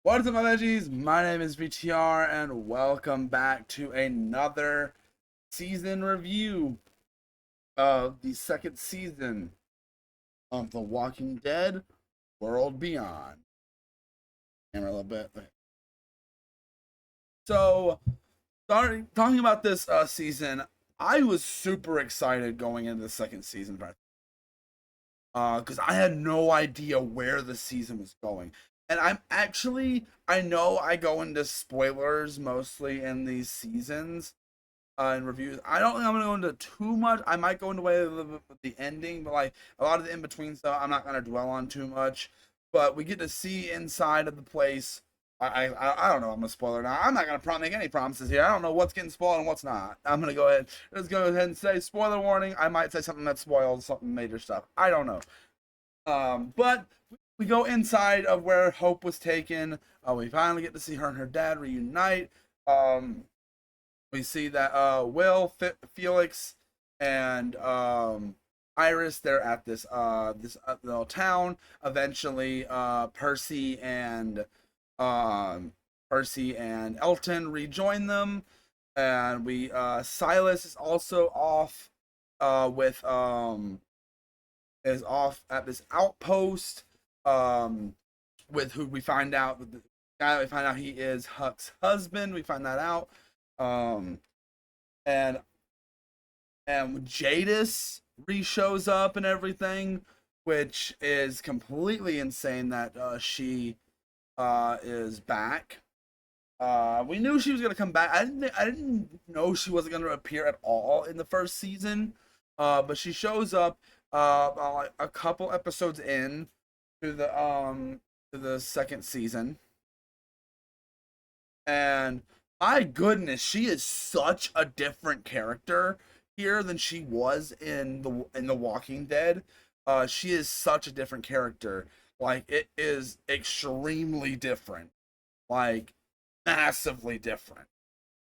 What's up, my veggies? My name is VTR, and welcome back to another season review of the second season of The Walking Dead World Beyond. Camera a little bit. Okay. So, talking about this season, I was super excited going into the second season, because I had no idea where the season was going. And I know I go into spoilers mostly in these seasons and reviews. I don't think I'm gonna go into too much. I might go into way with the ending, but like a lot of the in between stuff, I'm not gonna dwell on too much. But we get to see inside of the place. I don't know. I'm a spoiler now. I'm not gonna make any promises here. I don't know what's getting spoiled and what's not. I'm gonna go ahead. Let's go ahead and say spoiler warning. I might say something that spoils something major stuff. I don't know. But we go inside of where Hope was taken. We finally get to see her and her dad reunite. We see that Felix, and Iris, they're at this little town. Eventually, Percy and Elton rejoin them, and we Silas is also off with is off at this outpost with who we find out the guy we find out he is Huck's husband. We find that out. Um and Jadis re-shows up and everything, which is completely insane that she is back. We knew she was gonna come back. I didn't know she wasn't gonna appear at all in the first season. But she shows up like a couple episodes in to the second season, and my goodness, she is such a different character here than she was in the Walking Dead. She is such a different character. Like, it is extremely different, like massively different.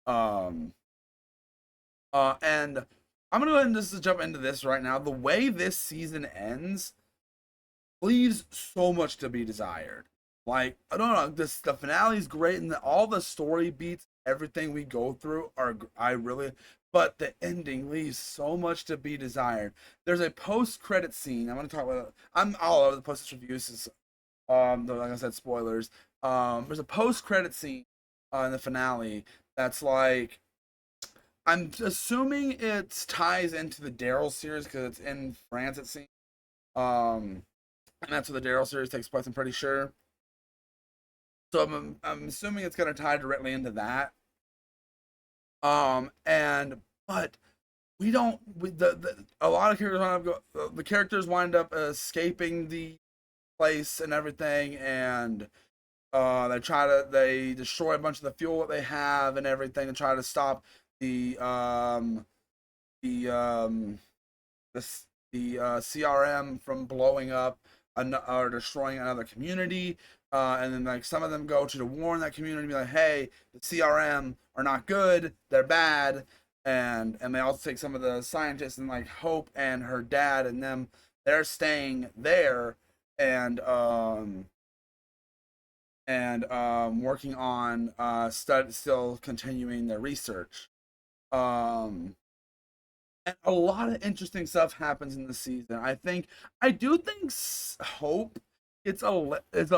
Um, and I'm gonna go ahead and just jump into this right now. The way this season ends leaves so much to be desired. Like, I don't know, the finale is great, and all the story beats, everything we go through are I really, but the ending leaves so much to be desired. There's a post credit scene. I'm gonna talk about. I'm all over the post reviews. Like I said, spoilers. There's a post credit scene in the finale that's like, I'm assuming it ties into the Daryl series because it's in France, it seems. Um, and that's where the Daryl series takes place. I'm pretty sure. So I'm assuming it's gonna tie directly into that. And but we don't. A lot of characters wind up the characters wind up escaping the place and everything, and they destroy a bunch of the fuel that they have and everything to try to stop the the um the CRM from blowing up or destroying another community. And then like some of them go to warn that community, be like, "Hey, the CRM are not good; they're bad." And they also take some of the scientists and like Hope and her dad and them. They're staying there and working on still continuing their research. Um, and a lot of interesting stuff happens in the season. I do think Hope is a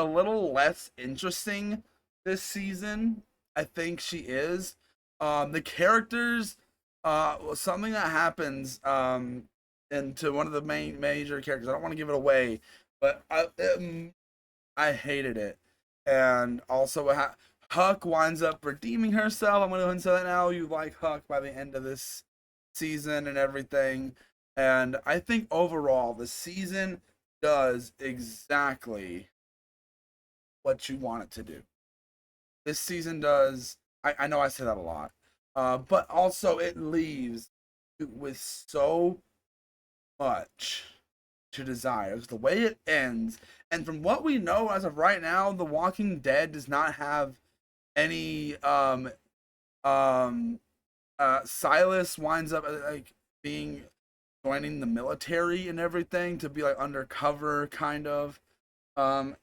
little less interesting this season. I think she is. The characters, something that happens into one of the main major characters. I don't want to give it away, but I hated it. And also, Huck winds up redeeming herself. I'm going to go ahead and say that now. You like Huck by the end of this season and everything. And I think overall, the season does exactly what you want it to do. This season does. I know I say that a lot, but also it leaves with so much to desire. The way it ends, and from what we know as of right now, The Walking Dead does not have any um Silas winds up like being joining the military and everything to be like undercover kind of. Um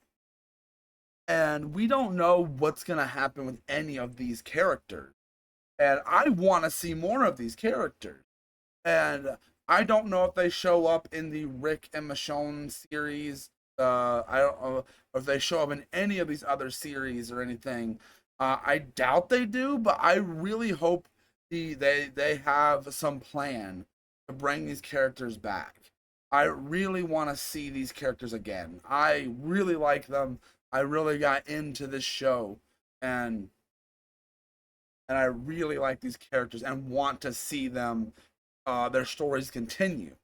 and we don't know what's gonna happen with any of these characters. And I want to see more of these characters. And I don't know if they show up in the Rick and Michonne series. I don't know if they show up in any of these other series or anything. I doubt they do, but I really hope they have some plan to bring these characters back. I really want to see these characters again. I really like them. I really got into this show, and I really like these characters and want to see them their stories continue.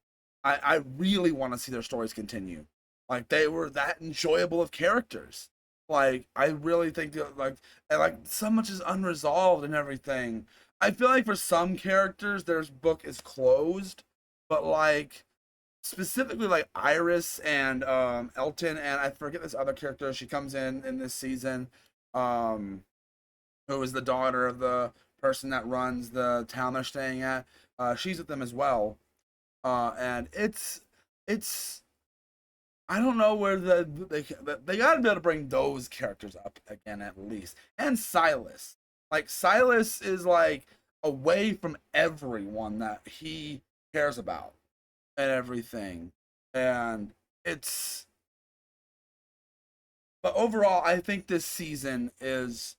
I really want to see their stories continue. Like they were that enjoyable of characters. Like I really think that like so much is unresolved and everything. I feel like for some characters their book is closed, but like specifically like Iris and Elton, and I forget this other character. She comes in this season. Um, who is the daughter of the person that runs the town they're staying at. She's with them as well, and it's I don't know where they got to be able to bring those characters up again at least. And Silas, like Silas is like away from everyone that he cares about and everything, and it's but overall I think this season is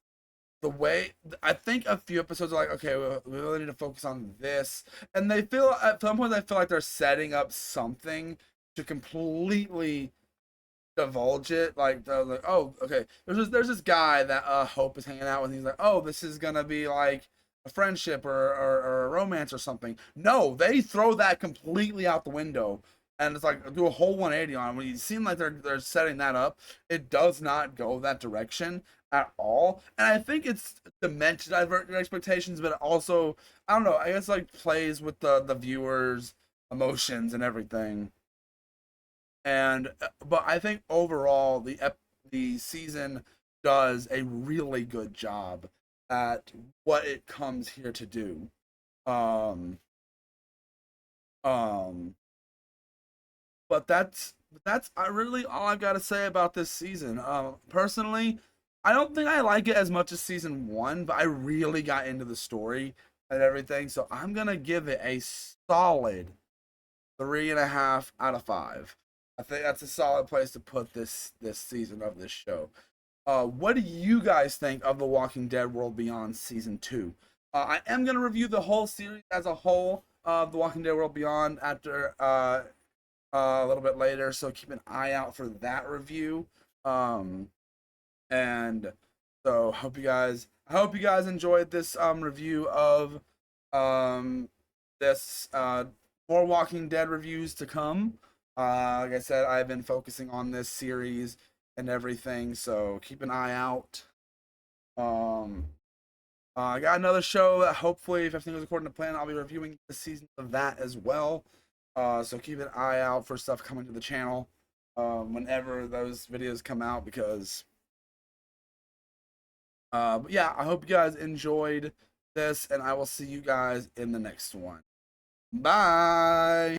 the way I think a few episodes are like, okay, we really need to focus on this, and they feel at some point I feel like they're setting up something to completely divulge it. Like they're like, oh, okay, there's this guy that Hope is hanging out with. And he's like, oh, this is gonna be like a friendship or a romance or something. No, they throw that completely out the window. And it's like do a whole 180 on it. When you seem like they're setting that up, it does not go that direction at all. And I think it's meant to divert your expectations, but also I don't know. I guess like plays with the viewers' emotions and everything. And but I think overall the season does a really good job at what it comes here to do. Um, um, but that's I really all I've got to say about this season. Personally, I don't think I like it as much as season one, but I really got into the story and everything, so I'm gonna give it a solid 3.5 out of 5. I think that's a solid place to put this season of this show. What do you guys think of The Walking Dead World Beyond season two? I am gonna review the whole series as a whole of The Walking Dead World Beyond after a little bit later, so keep an eye out for that review. Um, and so I hope you guys enjoyed this review of um this more Walking Dead reviews to come. Like I said, I've been focusing on this series and everything, so keep an eye out. Um, I got another show that hopefully, if everything goes according to plan, I'll be reviewing the season of that as well. So keep an eye out for stuff coming to the channel whenever those videos come out because but yeah, I hope you guys enjoyed this, and I will see you guys in the next one. Bye.